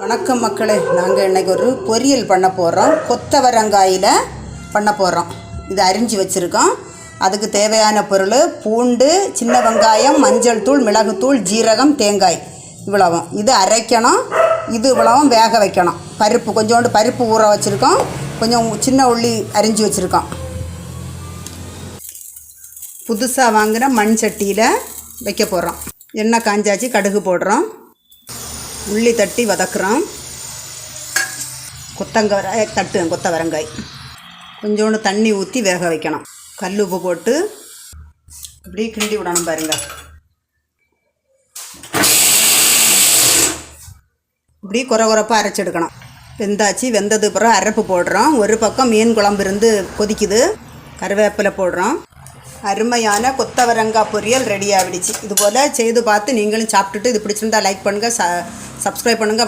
வணக்கம் மக்களே, நாங்கள் இன்றைக்கி ஒரு பொரியல் பண்ண போகிறோம். கொத்தவரங்காயில் பண்ண போகிறோம். இது அரிஞ்சு வச்சுருக்கோம். அதுக்கு தேவையான பொருள் பூண்டு, சின்ன வெங்காயம், மஞ்சள் தூள், மிளகுத்தூள், ஜீரகம், தேங்காய் இவ்வளவும். இது அரைக்கணும். இது இவ்வளவும் வேக வைக்கணும். பருப்பு கொஞ்சோண்டு பருப்பு ஊற வச்சுருக்கோம். கொஞ்சம் சின்ன உள்ளி அரிஞ்சு வச்சுருக்கோம். புதுசாக வாங்கின மண் சட்டியில் வைக்க போகிறோம். எண்ணெய் காஞ்சாச்சு, கடுகு போடுறோம். உள்ளி தட்டி வதக்குறோம். கொத்தவரங்காய் கொஞ்சோண்டு தண்ணி ஊற்றி வேக வைக்கணும். கல் உப்பு போட்டு இப்படி கிண்டி விடணும் பாருங்க. இப்படி குறப்பாக அரைச்செடுக்கணும். வெந்தாச்சு. வெந்தது பிறகு அரைப்பு போடுறோம். ஒரு பக்கம் மீன் குழம்பு இருந்து கொதிக்குது. கருவேப்பிலை போடுறோம். அருமையான கொத்தவரங்காய் பொரியல் ரெடி ஆகிடுச்சு. இதுபோல் செய்து பார்த்து நீங்களும் சாப்பிட்டுட்டு இது பிடிச்சிருந்தா லைக் பண்ணுங்கள், சப்ஸ்கிரைப் பண்ணுங்கள்.